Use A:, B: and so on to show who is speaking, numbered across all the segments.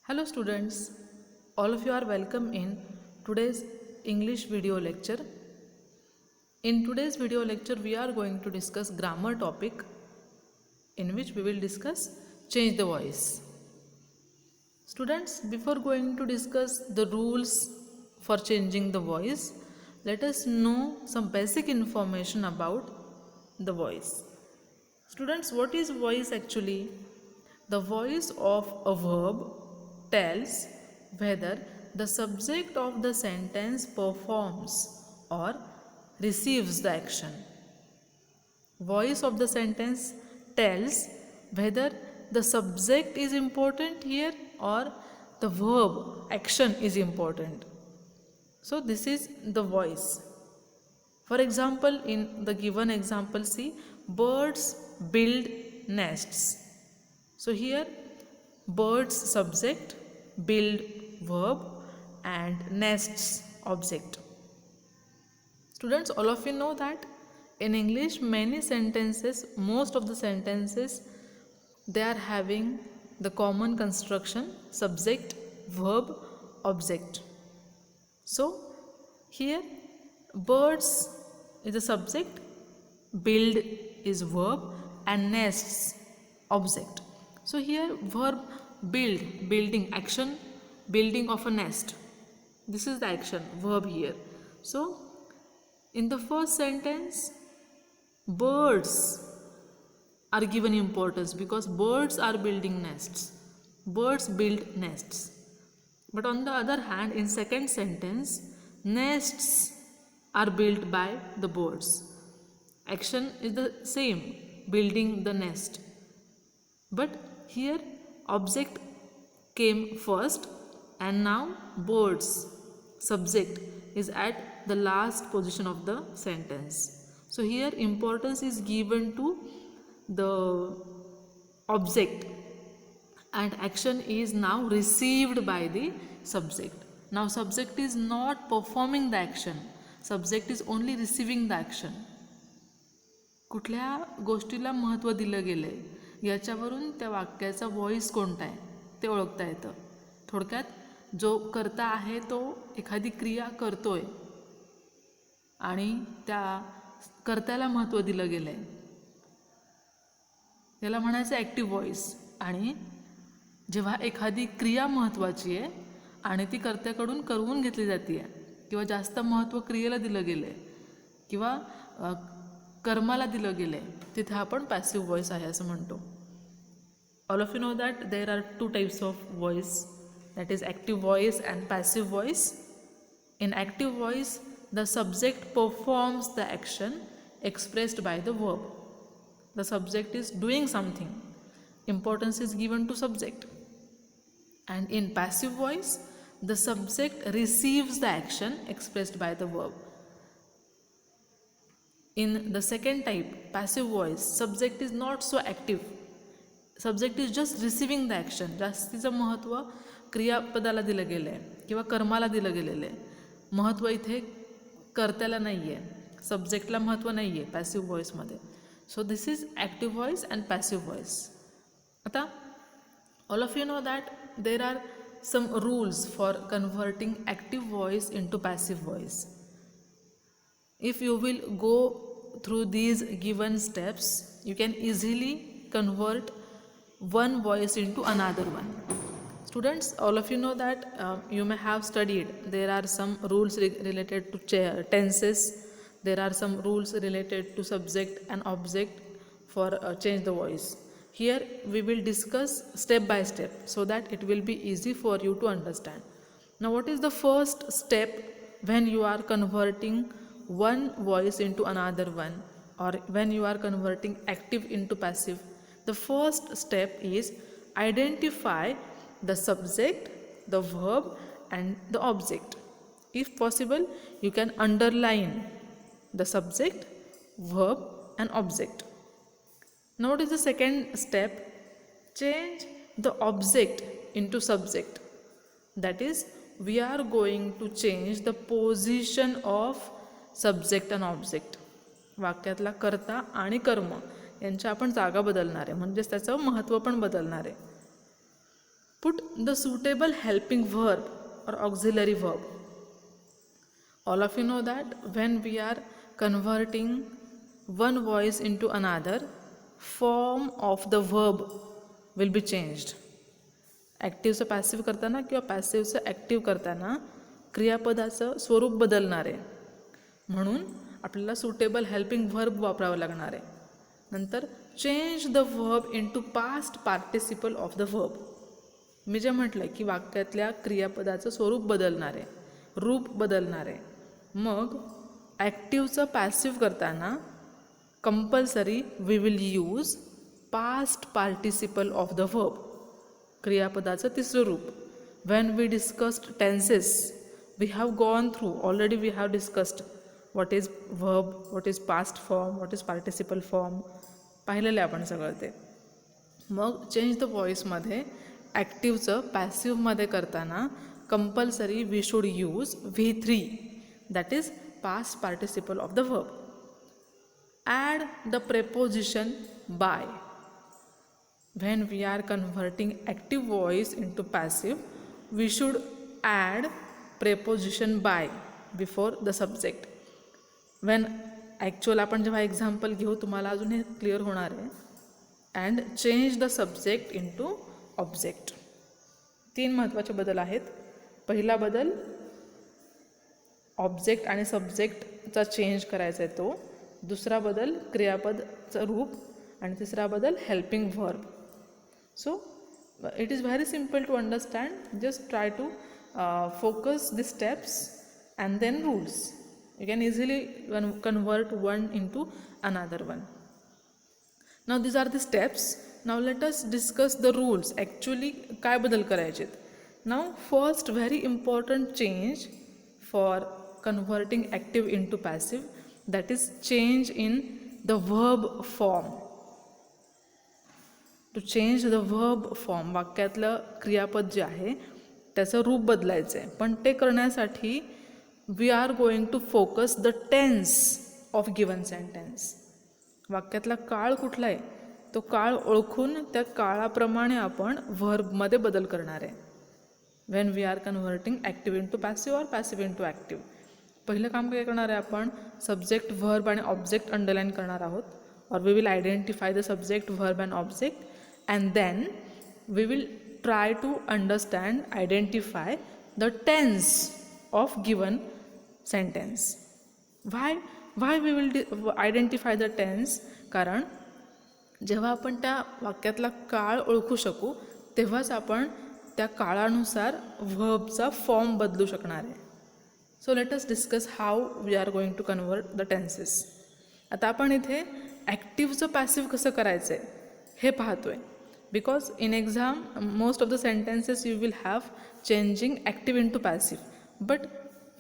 A: Hello students, all of you are welcome in today's English video lecture. In today's video lecture we are going to discuss grammar topic in which we will discuss change the voice. Students, before going to discuss the rules for changing the voice, let us know some basic information about the voice. Students, what is voice actually? The voice of a verb tells whether the subject of the sentence performs or receives the action. Voice of the sentence tells whether the subject is important here or the verb action is important. So this is the voice. For example, in the given example, see, birds build nests. So here birds subject, build verb and nests object. Students, all of you know that in English many sentences, most of the sentences, they are having the common construction subject, verb, object. So here birds is the subject, build is verb and nests object. So here verb build, building action, building of a nest. This is the action, verb here. So in the first sentence birds are given importance because birds are building nests. Birds build nests. But on the other hand, in second sentence, nests are built by the birds. Action is the same, building the nest. But here object came first and now birds subject is at the last position of the sentence. So here importance is given to the object and action is now received by the subject. Now subject is not performing the action, subject is only receiving the action. कुठल्या गोष्टीला महत्त्व दिलं गेलं आहे याच्यावरून त्या वाक्याचा voice कोणता आहे ते ओळखता येतं. थोडक्यात जो कर्ता आहे तो एखादी क्रिया करतोय आणि त्या कर्त्याला महत्त्व दिलं गेलं आहे, याला म्हणायचं ॲक्टिव्ह व्हॉइस. आणि जेव्हा एखादी क्रिया महत्त्वाची आहे आणि ती कर्त्याकडून करवून घेतली जाते किंवा जास्त महत्त्व क्रियेला दिलं गेलं आहे किंवा कर्माला दिलं गेलं आहे तिथे आपण पॅसिव्ह व्हॉइस आहे असं म्हणतो. All of you know that there are two types of voice, that is active voice and passive voice. In active voice, the subject performs the action expressed by the verb. The subject is doing something. Importance is given to subject. And in passive voice, the subject receives the action expressed by the verb. In the second type, passive voice, subject is not so active. Subject is just receiving the action. जास्तीचं महत्त्व क्रियापदाला दिलं गेलं आहे किंवा कर्माला दिलं गेलेलं आहे. महत्त्व इथे कर्त्याला नाही आहे, सब्जेक्टला महत्त्व नाही आहे पॅसिव्ह व्हॉइसमध्ये. So this is active voice and passive voice. आता all of you know that there are some rules for converting active voice into passive voice. If you will go through these given steps, you can easily convert one voice into another one. Students, all of you know that you may have studied there are some rules related to tenses, there are some rules related to subject and object for change the voice. Here we will discuss step by step so that it will be easy for you to understand. Now what is the first step when you are converting one voice into another one or when you are converting active into passive? The first step is identify the subject, the verb and the object. If possible, you can underline the subject, verb and object. Now what is the second step? Change the object into subject. That is, we are going to change the position of subject and object. वाक्यातला कर्ता आणि कर्म यांच्या आपण जागा बदलणार आहे, म्हणजेच त्याचं महत्त्व पण बदलणार आहे. Put the suitable helping verb or auxiliary verb. All of you know that when we are converting one voice into another, form of the verb will be changed. ॲक्टिव्हचं पॅसिव्ह करताना किंवा पॅसिव्हचं ॲक्टिव्ह करताना क्रियापदाचं स्वरूप बदलणार आहे, म्हणून आपल्याला सुटेबल हेल्पिंग व्हर्ब वापरावं लागणार आहे. नंतर change the verb into past participle of the verb. मी जे म्हटलं की वाक्यातल्या क्रियापदाचं स्वरूप बदलणार आहे, रूप बदलणार आहे. मग ॲक्टिव्हचं पॅसिव्ह करताना compulsory we will use past participle of the verb, क्रियापदाचं तिसरं रूप. When we discussed tenses we have gone through already, we have discussed what is verb, what is past form, what is participle form, पाहिलेलं आहे आपण सगळं ते. मग change the व्हॉइसमध्ये ॲक्टिव्हचं पॅसिव्हमध्ये करताना compulsory we should use V3, that is past participle of the verb. Add the preposition by. When we are converting active voice into passive, we should add preposition by before the subject. When actual आपण जेव्हा example घेऊ तुम्हाला अजून हे clear होणार आहे. And change the subject into object. 3 महत्त्वाचे बदल आहेत. पहिला बदल ऑब्जेक्ट आणि सब्जेक्टचा चेंज करायचा आहे तो. दुसरा बदल क्रियापदचं रूप. आणि तिसरा बदल helping verb. So it is very simple to understand. Just try to focus the steps and then rules. You can easily convert one into another one. Now these are the steps. Now let us discuss the rules. Actually काय बदल करायचे. Now first very important change for converting active into passive, that is change in the verb form. To change the verb form, वाक्यातलं क्रियापद जे आहे त्याचं रूप बदलायचं आहे. पण ते करण्यासाठी we are going to focus the tense of given sentence. वाक्यातला काळ कुठला आहे तो काळ ओळखून त्या काळाप्रमाणे आपण व्हर्बमध्ये बदल करणार आहे. When we are converting active into passive or passive into active. पहिलं काम काय करणार आहे आपण, सब्जेक्ट व्हर्ब आणि ऑब्जेक्ट अंडरलाईन करणार आहोत. और we will identify the subject verb and object. And then we will try to understand, identify the tense of given sentence. Why we will identify the tense? कारण जेव्हा आपण त्या वाक्यातला काळ ओळखू शकू तेव्हाच आपण त्या काळानुसार व्हर्बचा फॉर्म बदलू शकणार आहे. So let us discuss how we are going to convert the tenses. आता आपण इथे ॲक्टिव्हचं पॅसिव्ह कसं करायचं आहे हे पाहतोय. Because in exam most of the sentences you will have changing active into passive, but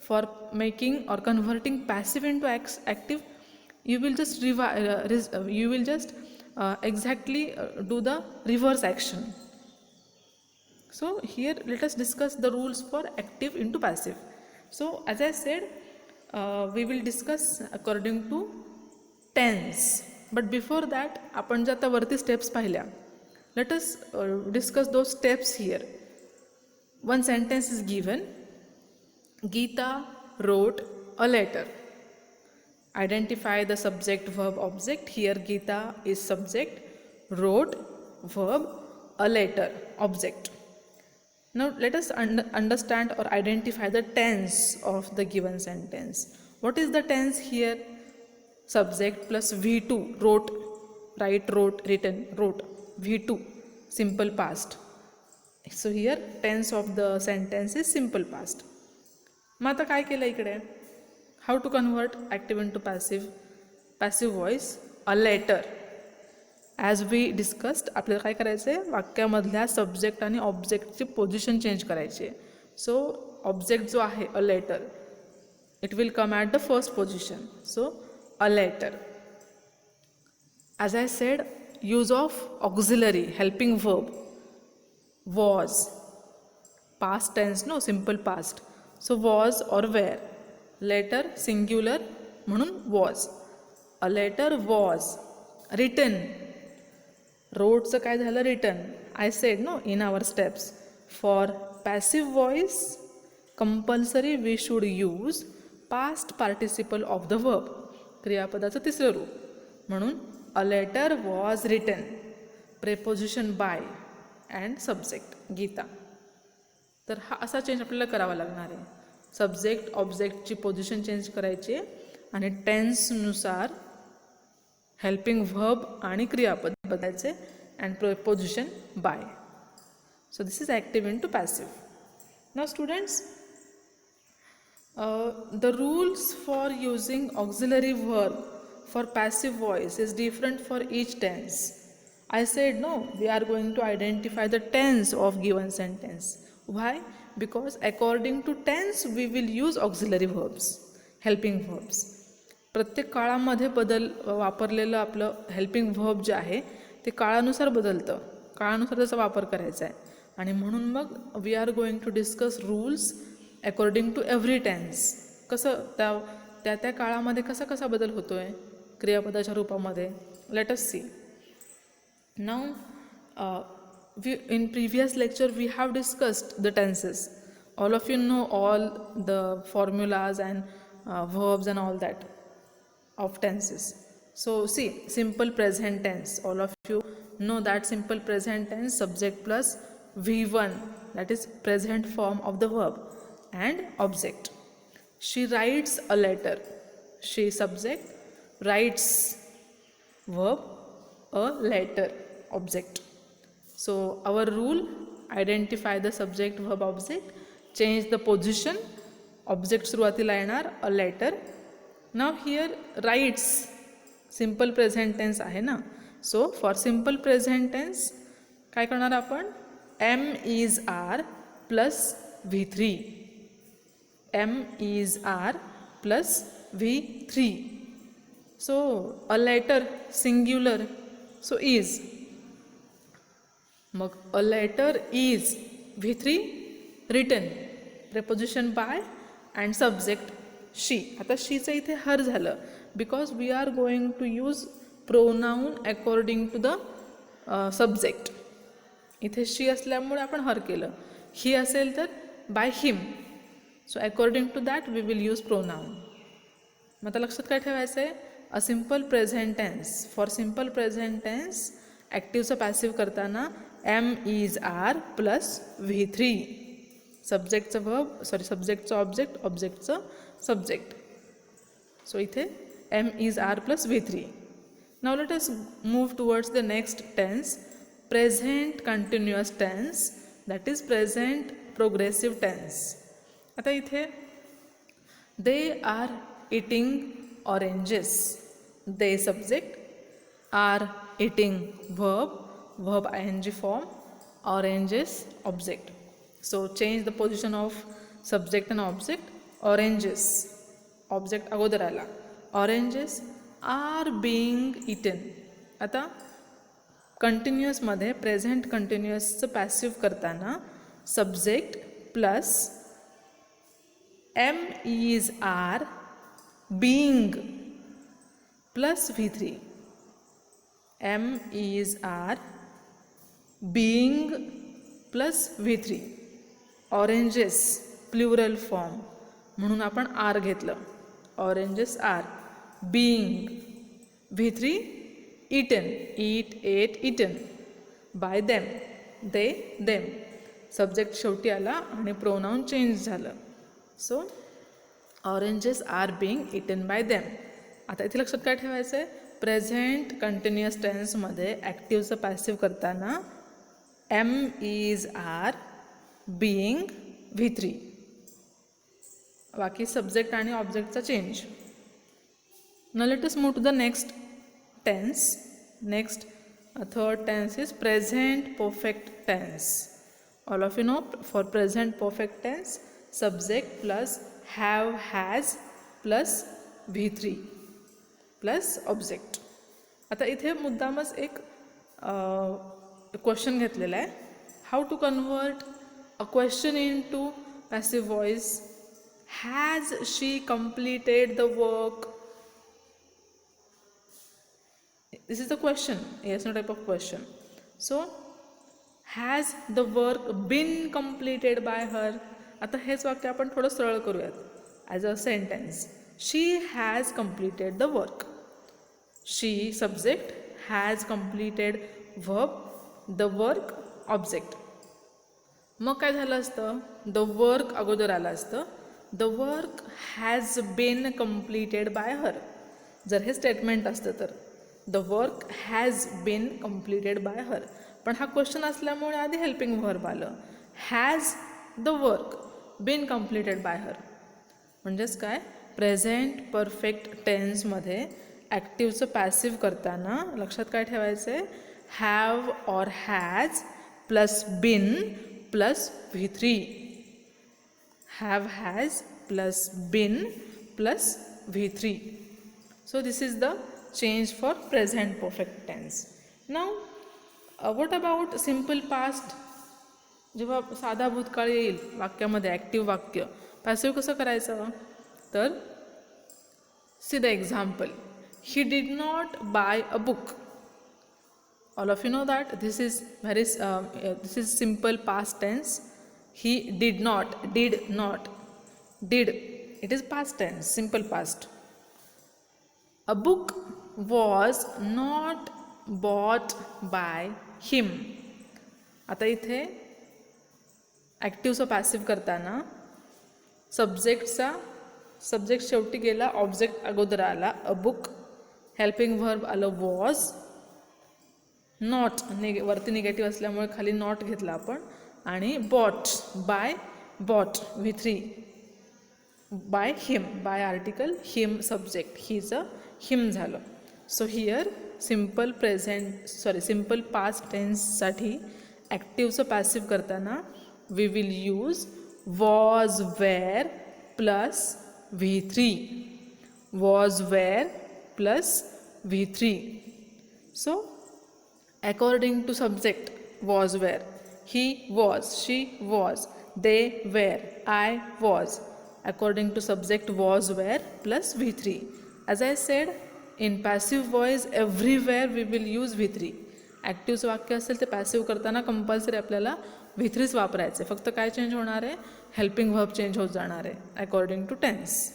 A: for making or converting passive into active you will just exactly do the reverse action. So here let us discuss the rules for active into passive. So as I said, we will discuss according to tense, but before that आपण ज्या आता वरती steps पाहिल्या, let us discuss those steps here. One sentence is given. Geeta wrote a letter. Identify the subject, verb, object. Here Geeta is subject, wrote verb, a letter object. Now let us understand or identify the tense of the given sentence. What is the tense here? Subject plus V2, wrote, write, wrote, written, wrote. V2, simple past. So here tense of the sentence is simple past. मग आता काय केलं इकडे, how to convert active into passive voice. A letter. As we discussed आपल्याला काय करायचं आहे, वाक्यामधल्या subject आणि ऑब्जेक्टची पोझिशन चेंज करायची आहे. सो ऑब्जेक्ट जो आहे a letter, it will come at the first position. So a letter. As I said, use of auxiliary helping verb was, past tense, no, simple past. So was or were. Letter singular म्हणून was. A letter was written. wrote चं काय झालं, written. I said no in our steps. For passive voice, compulsory we should use past participle of the verb. क्रियापदाचं तिसरं रूप म्हणून a letter was written, preposition by and subject Gita. तर हा असा change आपल्याला करावा लागणार आहे. सब्जेक्ट ऑब्जेक्टची पोझिशन चेंज करायची आणि टेन्सनुसार हेल्पिंग व्हर्ब आणि क्रियापद बदलायचे and preposition by. So this is active into passive. Now students, the rules for using auxiliary verb for passive voice is different for each tense. I said no, we are going to identify the tense of given sentence. Why? Because according to tense we will use auxiliary verbs, helping verbs. प्रत्येक काळामध्ये वापरलेलं आपलं helping verb जे आहे ते काळानुसार बदलतं, काळानुसार त्याचा वापर करायचा आहे. आणि म्हणून मग we are going to discuss rules according to every tense. कसं त्या काळामध्ये कसा बदल होतो आहे क्रियापदाच्या रूपामध्ये. Let us see. Now in previous lecture we have discussed the tenses. All of you know all the formulas and verbs and all that of tenses. So see, simple present tense, all of you know that simple present tense, subject plus v1, that is present form of the verb, and object. She writes a letter. She subject, writes verb, a letter object. So our rule, identify the subject verb object, change the position, object सुरुवातीला येणार a letter. Now here writes, simple present tense आहे ना. So for simple present tense काय करणार आपण, M is R plus V3. M is R plus V3. So a letter singular, so is. मग a letter is V3 written, preposition by and subject she. आता शीचं इथे her झालं because we are going to use pronoun according to the subject. इथे she असल्यामुळे आपण her केलं. He असेल तर by him. So according to that we will use pronoun. मग आता लक्षात काय ठेवायचं आहे, a simple present tense. For simple present tense ॲक्टिव्हचं पॅसिव्ह करताना am is are plus V3. सब्जेक्टचं वर्ब, सब्जेक्टचं ऑब्जेक्ट, ऑब्जेक्टचं सब्जेक्ट. सो इथे am is are plus V3. Now let us move towards the next tense, present continuous tense, that is present progressive tense. आता इथे they are eating oranges, they subject, are eating verb ing form, oranges object. So change the position of subject and object. Oranges object अगोदर आला. Oranges are being eaten. आता continuous मध्ये present कंटिन्युअसचं passive करताना subject plus am is are being plus V3. M is R being plus V3. Oranges plural form म्हणून आपण are घेतलं. Oranges are being V3 eaten, eat, ate, eaten by them, they, them. Subject शेवटी आला आणि pronoun change झालं. So oranges are being eaten by them. आता इथे लक्षात काय ठेवायचं आहे, प्रेझेंट कंटिन्युअस टेन्समध्ये ॲक्टिव्हचं पॅसिव्ह करताना am is are being V3. बाकी सब्जेक्ट आणि ऑब्जेक्टचा change. Now let us move to the next tense. Next, third tense is present perfect tense. All of you know, for present perfect tense, subject plus have, has plus V3 plus object. आता इथे मुद्दामच एक question घेतलेला आहे. How to convert a question into passive voice. Has she completed the work. This is the question, yes, no type of question. So has the work been completed by her. आता हेच वाक्य आपण थोडं सरळ करूयात as a sentence. She has completed the work. She subject, has completed verb, the work object. मग काय झालं असतं, द वर्क अगोदर आलं असतं. The work has been completed by her. जर हे स्टेटमेंट असतं तर the work has been completed by her. पण हा क्वेश्चन असल्यामुळे आधी हेल्पिंग व्हर्ब आलं. Has the work been completed by her. म्हणजेच काय, प्रेझेंट परफेक्ट टेन्समध्ये ॲक्टिव्हचं पॅसिव्ह करताना लक्षात काय ठेवायचं आहे, have or has plus been plus V3. Have has plus been plus V3. So this is the change for present perfect tense. Now what about simple past? जेव्हा साधा भूतकाळ येईल वाक्यामध्ये, ॲक्टिव्ह वाक्य, पॅसिव्ह कसं करायचं, तर see the example. He did not buy a book. All of you know that this is this is simple past tense. He did not, did, it is past tense, simple past. A book was not bought by him. आता इथे ॲक्टिव्हचं passive करताना subject शेवटी गेला, object अगोदर आला. A book, helping verb आलं was. Not वरती negative असल्यामुळे खाली नॉट घेतला आपण. आणि bought, bought V3. By him, by article, him subject, हिचं हिम झालं. सो हिअर सिम्पल पास्ट टेन्ससाठी ॲक्टिव्हचं पॅसिव्ह करताना we will use was were plus V3. Was were plus V3. So according to subject was were, he was, she was, they were, I was. According to subject was were plus V3. As I said, in passive voice everywhere we will use V3. Active वाक्य असेल ते passive करताना compulsory आपल्याला V3च वापरायचं आहे. फक्त काय change होणार आहे, हेल्पिंग व्हर्ब चेंज होत जाणार आहे according to tense.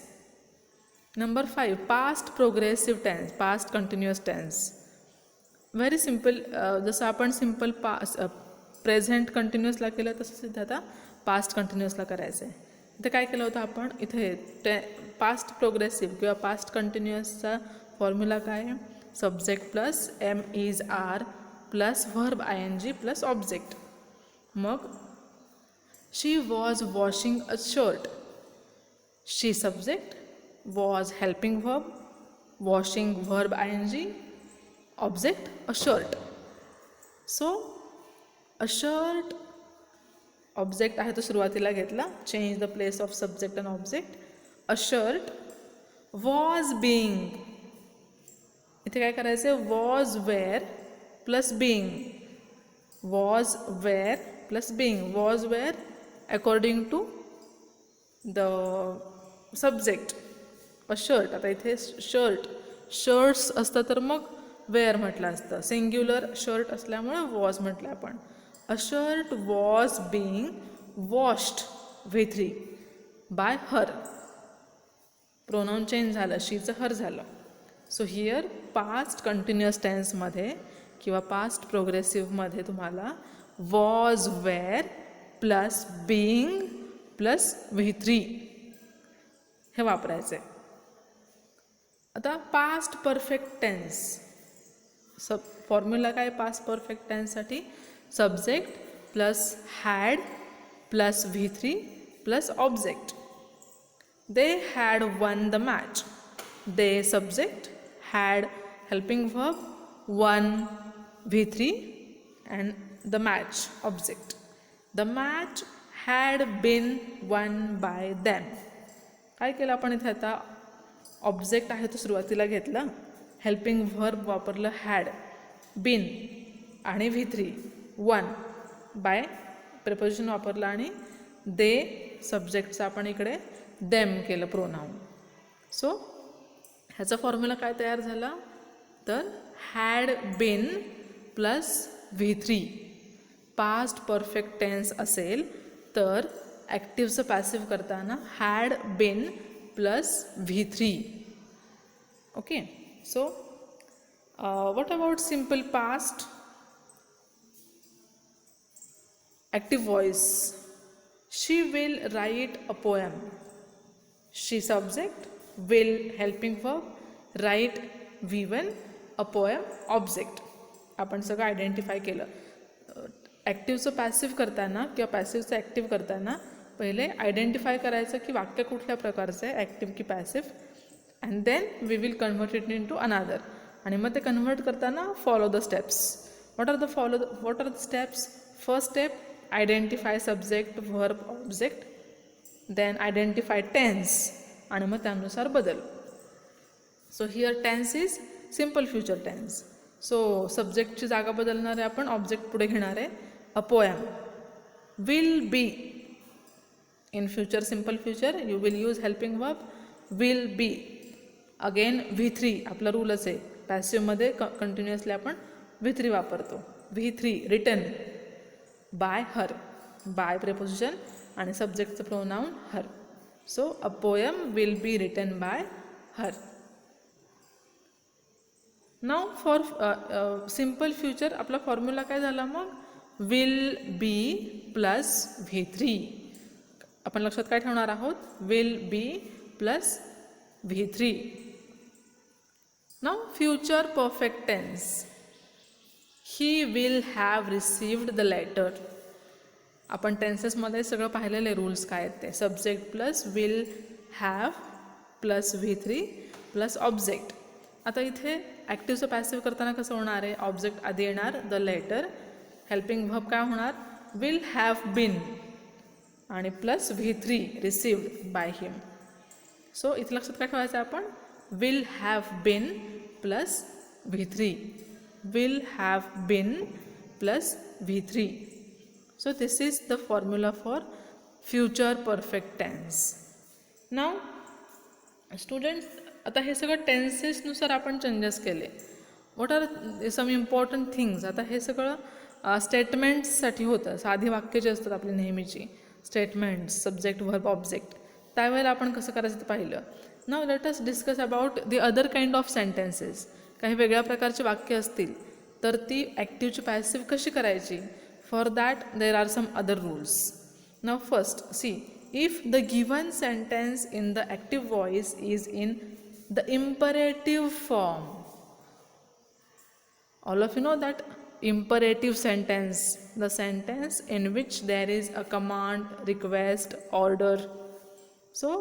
A: Number 5, past progressive tense, past continuous tense. Very simple. जसं आपण सिम्पल प्रेझेंट कंटिन्युअसला केलं तसंच इथे आता पास्ट कंटिन्युअसला करायचं आहे. इथे काय केलं होतं आपण, इथे पास्ट प्रोग्रेसिव्ह किंवा पास्ट कंटिन्युअसचा फॉर्म्युला काय आहे, subject plus am is are plus verb ING plus object. मग she was washing a shirt. She subject, was helping verb, washing verb ING, object a shirt. So a shirt object आहे तो सुरुवातीला घेतला, change the place of subject and object. A shirt was being. इथे काय करायचं आहे, was were plus being. Was were plus being. Was were according to the subject a shirt. आता इथे शर्ट्स असतं तर मग वेअर म्हटलं असतं. सिंग्युलर शर्ट असल्यामुळे वॉज म्हटलं आपण. A shirt was being washed V3 by her. Pronoun change झालं, शीचं हर झालं. सो हिअर पास्ट कंटिन्युअस टेन्समध्ये किंवा पास्ट प्रोग्रेसिव्हमध्ये तुम्हाला was were plus being plus V3 हे वापरायचं आहे. आता पास्ट परफेक्ट टेन्स फॉर्म्युला काय, पास्ट परफेक्ट टेन्ससाठी subject plus had plus V3 plus object. They had won the match. They subject, had helping verb, won V3 and the match object. The match had been worn by them. काय केलं आपण इथे आता, object आहे तो सुरुवातीला घेतला, helping verb वापरलं हॅड, बीन आणि V3, वन बाय प्रिपोजिशन वापरलं आणि दे सब्जेक्टचं आपण इकडे देम केलं प्रोनाउन. सो ह्याचा फॉर्म्युला काय तयार झाला, तर had been plus V3 past perfect tense असेल तर ॲक्टिव्हचं पॅसिव्ह करताना had been plus V3. Okay, so what about simple past? Active voice. She will write a poem. She subject, will helping verb, write V1, a poem object. आपण सगळं identify केलं. ॲक्टिव्हचं passive करताना किंवा पॅसिव्हचं active करताना पहिले identify करायचं की वाक्य कुठल्या प्रकारचं आहे, ॲक्टिव्ह की passive, and then we will convert it into another. आणि मग ते कन्वर्ट करताना follow the steps. What are the steps? First step, identify subject, verb, object, then identify tense आणि मग त्यानुसार बदल. So here tense is simple future tense. So सब्जेक्टची जागा बदलणार आहे आपण, ऑब्जेक्ट पुढे घेणार आहे. A poem will be. In future, simple future, you will use helping verb will be. Again V3 आपला रूलच आहे. पॅसिव्हमध्ये कंटिन्युअसली आपण V3 वापरतो. V3 written by her. By preposition आणि सब्जेक्टचं pronoun her. So a poem will be written by her. Now for simple future आपला formula काय झाला मग? Will be plus V3. आपण लक्षात काय ठेवणार आहोत? Will be plus V3. Now future perfect tense. He will have received the letter. आपण टेन्सेसमध्ये सगळं पाहिलेले रूल्स काय आहेत ते. Subject plus will have plus V3 plus object. आता इथे ॲक्टिव्हचं पॅसिव्ह करताना कसं होणार आहे? ऑब्जेक्ट आधी येणार, द लेटर, हेल्पिंग व्हर्ब काय होणार? विल हॅव बीन आणि plus V3 received by him. So इथे लक्षात काय ठेवायचं आपण? Will have been plus V3. Will have been plus V3. So this is the formula for future perfect tense. Now students, आता हे सगळं टेन्सेसनुसार आपण चेंजेस केले. What are some important things? आता हे सगळं स्टेटमेंट्ससाठी होतं. साधी वाक्य जे असतात आपली नेहमीची स्टेटमेंट्स, सब्जेक्ट, व्हर्ब, ऑब्जेक्ट, त्यावेळेला आपण कसं करायचं ते पाहिलं. Now let us discuss about the other kind of sentences. काही वेगळ्या प्रकारची वाक्य असतील तर ती ॲक्टिव्हची पॅसिव्ह कशी करायची? For that there are some other rules. Now first see, if the given sentence in the active voice is in the imperative form. All of you know that imperative sentence, the sentence in which there is a command, request, order. So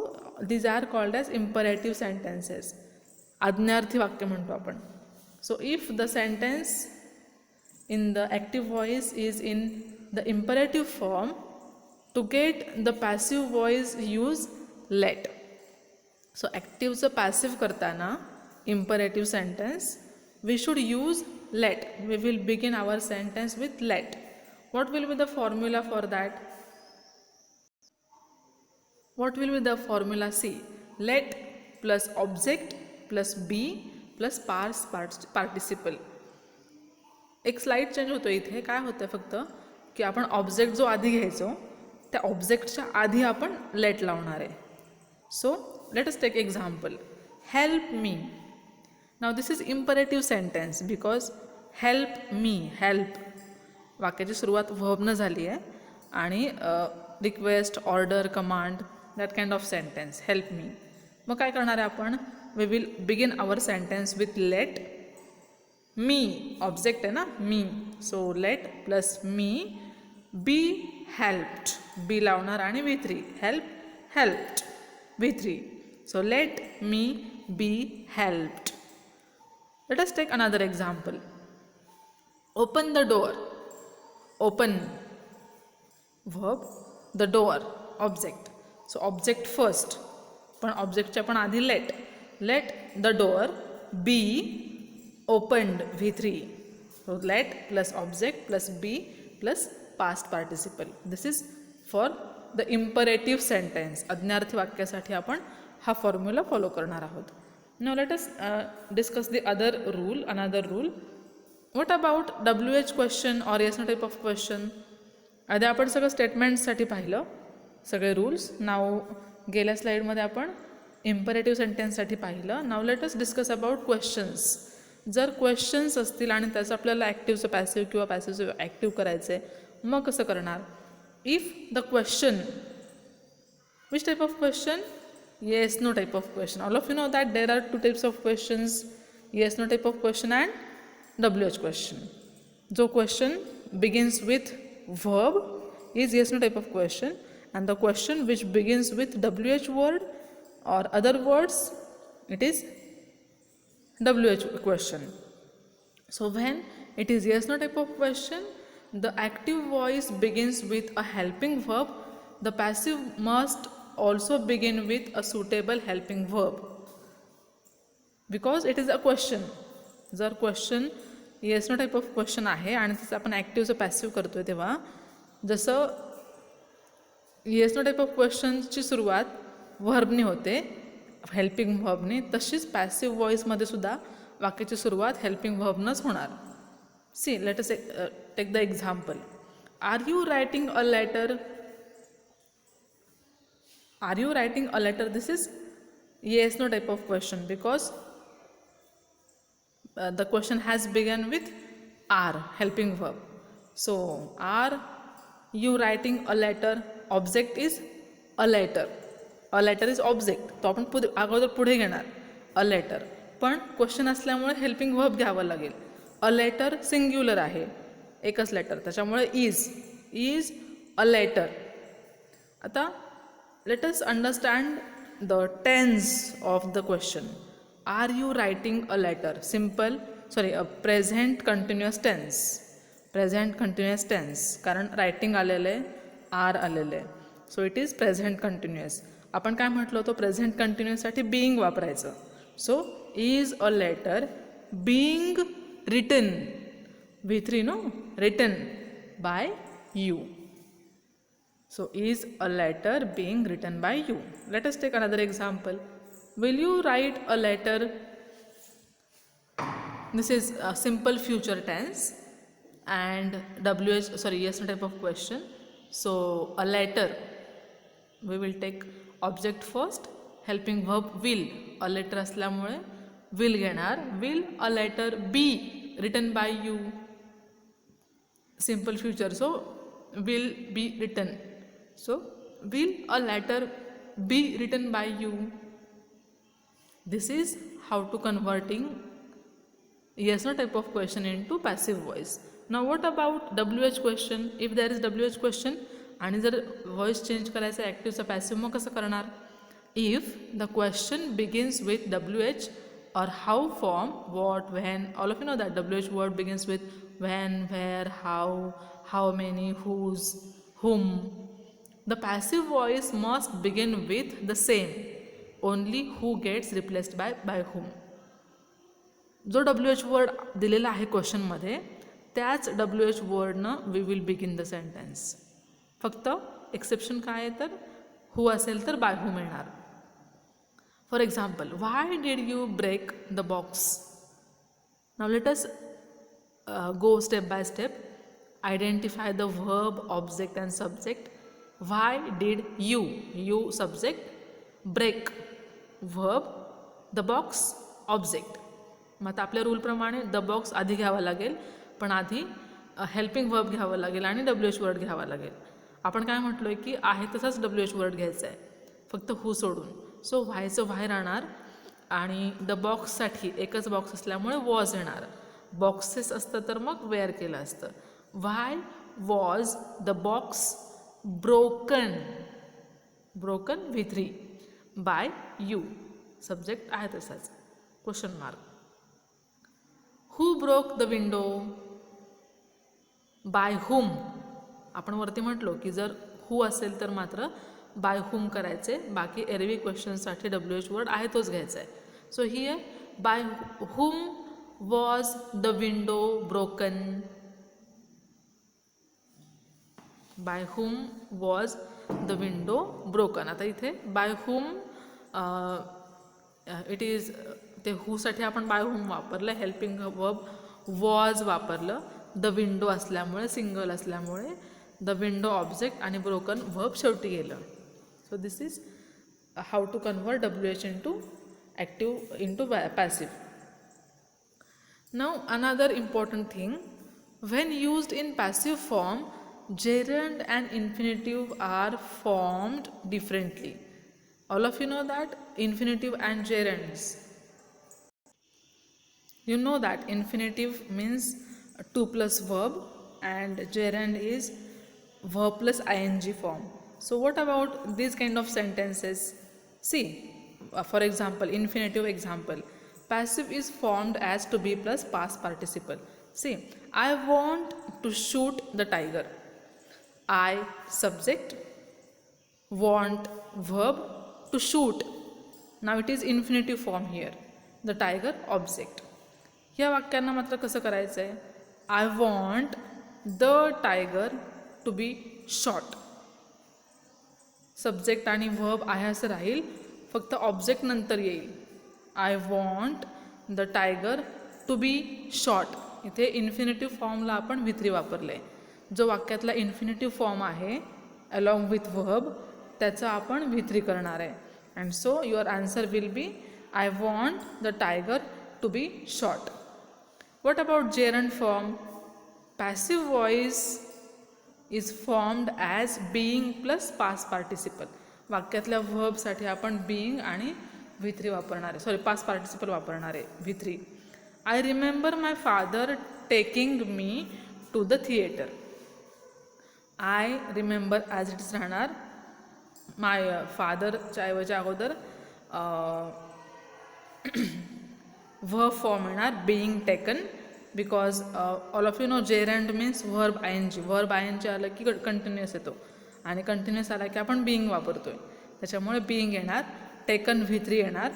A: these are called as imperative sentences. आज्ञार्थी वाक्य म्हणतो आपण. So if the sentence in the active voice is in the imperative form, to get the passive voice use let. So activeचं passive करताना imperative sentence we should use let. We will begin our sentence with let. What will be the formula for that? What will be the formula? C, let plus object plus be plus past participle. एक slide change होतो इथे. काय होतं फक्त की आपण object जो आधी घ्यायचो त्या ऑब्जेक्टच्या आधी आपण लेट लावणार आहे. So let us take example. Help me. Now this is imperative sentence because help me, help वाक्याची सुरुवात व्हर्बनं झाली आहे आणि request, order, command, that kind of sentence help me. मग काय करणार आहे आपण? We will begin our sentence with let. Me object आहे ना, me. So let plus me be helped. Be लावणार आणि V3 help, helped, V3. So let me be helped. Late us take another example. Open the door. Open verb, the door object. So object first, पण ऑब्जेक्टच्या पण आधी let. Let the door be opened V3. So let plus object plus be plus past participle. This is for the imperative sentence. आज्ञार्थी वाक्यासाठी आपण हा formula follow करणार आहोत. Now let us discuss the other rule, another rule. What about WH question or yes no type of question. आधी आपण सगळं स्टेटमेंट्ससाठी पाहिलं, सगळे रूल्स. नाव गेल्या स्लाईडमध्ये आपण इम्परेटिव्ह सेंटेन्ससाठी पाहिलं. Now let us discuss about questions. जर क्वेश्चन्स असतील आणि त्याचं आपल्याला ॲक्टिव्हचं पॅसिव्ह किंवा पॅसिव्हचं ॲक्टिव्ह करायचं आहे, मग कसं करणार. If the question, which type of question, yes no type of question. All of you know that there are two types of questions, yes no type of question and WH question. जो question begins with verb is yes no type of question, and the question which begins with WH word or other words, it is WH question. So when it is yes no type of question, the active voice begins with a helping verb. The passive must also begin with a suitable helping verb because it is a question. जर question yes no type of question आहे आणि त्याचं आपण ॲक्टिव्हचं passive करतो आहे, तेव्हा जसं yes no type of क्वेश्चनची सुरुवात व्हर्बनी होते, हेल्पिंग व्हर्बनी, तशीच पॅसिव्ह व्हॉईसमध्ये सुद्धा वाक्याची सुरुवात हेल्पिंग व्हर्बनंच होणार. See let us take the example. Are you writing a letter. Are you writing a letter, this is yes no type of question because the question has begun with are, helping verb. So are you writing a letter, object is a letter. A letter is object, तो आपण अगोदर पुढे घेणार a letter, पण question असल्यामुळे helping verb घ्यावं लागेल. A letter singular आहे, एकच लेटर, त्याच्यामुळे इज अ लेटर. आता let us understand the tense of the question. Are you writing a letter, simple, present continuous tense. Present continuous tense, कारण writing आलेलं आहे, आर आलेलं आहे, so it is present continuous. आपण काय म्हटलं होतं, प्रेझेंट कंटिन्युअससाठी बीइंग वापरायचं. So is a letter being written, V3 no, written by you. So is a letter being written by you. Let us take another example. Will you write a letter? This is a simple future tense and yes no type of question. So a letter, we will take object first, helping verb will. A letter असल्यामुळे will घेणार. Will a letter be written by you? Simple future, so will be written. So will a letter be written by you? This is how to converting yes no type of question into passive voice. Now what about WH question? If there is WH question आणि जर voice change करायचं ॲक्टिव्हचं passive, मग कसं करणार. If the question begins with WH or how form, what, when, all of you know that WH word begins with when, where, how many, whose, whom. The passive voice must begin with the same, only who gets replaced by whom. जो WH word दिलेला आहे क्वेश्चनमध्ये, त्याच WH wordनं we will begin the sentence. फक्त exception काय आहे तर who असेल तर by whom येणार. For example, why did you break the box? Now let us go step by step. Identify the verb, object and subject. Why did you subject, break verb, the box object. मग आता आपल्या रूलप्रमाणे the box आधी घ्यावा लागेल, पण आधी helping verb घ्यावं लागेल आणि WH वर्ड घ्यावा लागेल. आपण काय म्हटलो आहे की आहे तसाच WH वर्ड घ्यायचा आहे, फक्त हू सोडून. सो व्हायचं व्हाय राहणार आणि द बॉक्ससाठी एकच बॉक्स असल्यामुळे वॉज येणार. बॉक्सेस असतं तर मग वेअर केलं असतं. Why was the box broken V3 by you, subject आहे तसाच, question mark. who broke the window, by whom. आपण वरती म्हटलो की जर who असेल तर मात्र by whom करायचे, बाकी एरवी क्वेश्चनसाठी WH वर्ड आहे तोच घ्यायचा आहे. So here by whom was the window broken. by whom was the window broken. आता इथे by whom इट इज ते who साठी आपण by whom वापरलं, हेल्पिंग वर्ब वॉज वापरलं द विंडो असल्यामुळे, सिंगल असल्यामुळे द विंडो ऑब्जेक्ट आणि ब्रोकन वर्ब शेवटी गेलं. So this is how to convert WH into active into passive. Now another important thing, when used in passive form, gerund and infinitive are formed differently. All of you know that infinitive and gerunds. You know that infinitive means 2 plus verb and gerund is verb plus ing form. So what about these kind of sentences? See, for example, infinitive example. Passive is formed as to be plus past participle. See, I want to shoot the tiger. I subject, want verb, to shoot. Now it is infinitive form here. The tiger object. या वाक्यांना मात्र कसं करायचं आहे? I want the tiger to be shot. Subject आणि verb आहे असं राहील, फक्त ऑब्जेक्ट नंतर येईल. I want the tiger to be shot. इथे इन्फिनिटिव्ह फॉर्मला आपण V3 वापरले. जो वाक्यातला इन्फिनिटिव्ह फॉर्म आहे अलॉंग विथ वर्ब त्याचा आपण V3 करणार आहे. And so your answer will be I want the tiger to be shot. What about gerund form? Passive voice is formed as being plus past participle. वाक्यातल्या वर्बसाठी आपण being आणि V3 वापरणार आहे, sorry past participle वापरणार आहे V3. I remember my father taking me to the theatre. I remember as it is राहणार, my फादरच्या ऐवजी अगोदर verb form येणार being taken, because all of you know gerund means verb ing. verb ing आलं की continuous येतो आणि continuous आला की आपण being वापरतोय, त्याच्यामुळे being येणार. टेकन V3 येणार.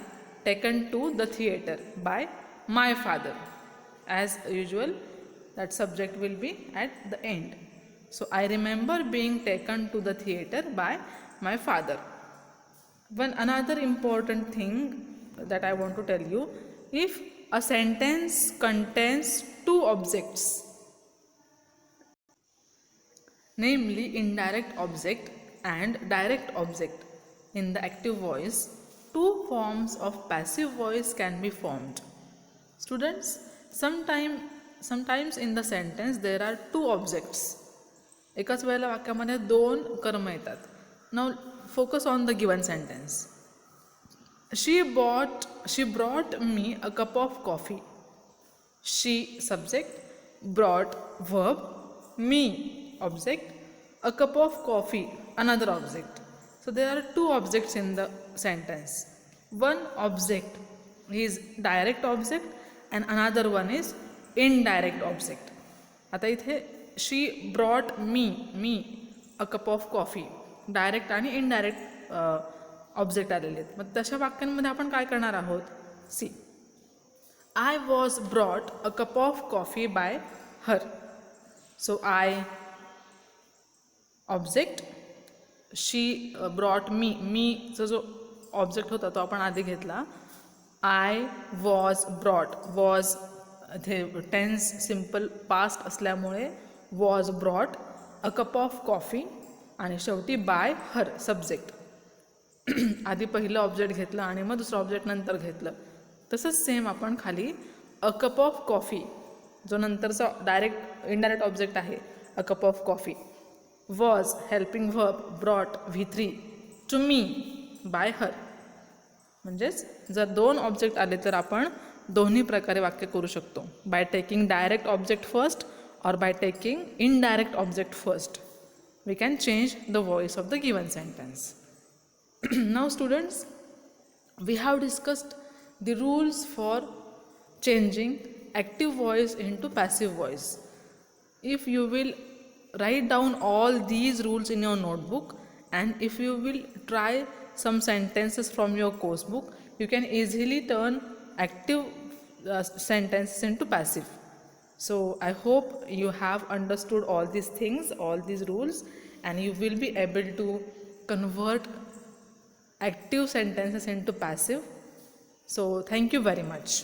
A: Taken to the theatre by my father. As usual that subject will be at the end. So I remember being taken to the theater by my father. One another important thing that I want to tell you, if a sentence contains two objects, namely indirect object and direct object, in the active voice, two forms of passive voice can be formed. Students, sometimes in the sentence there are two objects. एकाच वेळेला वाक्यामध्ये दोन कर्म येतात. Now focus on the given sentence. She brought me a cup of coffee. She subject, brought verb, me object, a cup of coffee another object. So there are two objects in the sentence. One object is direct object and another one is indirect object. आता इथे she brought me a cup of coffee, direct आणि indirect object आलेले आहेत. मग तशा वाक्यांमध्ये आपण काय करणार आहोत? See, I was brought a cup of coffee by her. So I object, she brought मीचा जो ऑब्जेक्ट होता तो आपण आधी घेतला. आय वॉज ब्रॉट, वॉज इथे टेन्स सिम्पल पास्ट असल्यामुळे was brought a cup of coffee आणि शेवटी बाय हर सब्जेक्ट. आधी पहिलं ऑब्जेक्ट घेतलं आणि मग दुसरं ऑब्जेक्ट नंतर घेतलं. तसंच सेम आपण खाली अ कप ऑफ कॉफी, जो नंतरचा इनडायरेक्ट ऑब्जेक्ट आहे, a cup of coffee, was helping verb, brought V3 to me by her. म्हणजेच जर दोन ऑब्जेक्ट आले तर आपण दोन्ही प्रकारे वाक्य करू शकतो, by taking direct object first or by taking indirect object first. We can change the voice of the given sentence. Now students, we have discussed the rules for changing active voice into passive voice. If you will write down all these rules in your notebook and if you will try some sentences from your course book, you can easily turn active sentences into passive. So I hope you have understood all these things, all these rules, and you will be able to convert active sentences into passive. So thank you very much.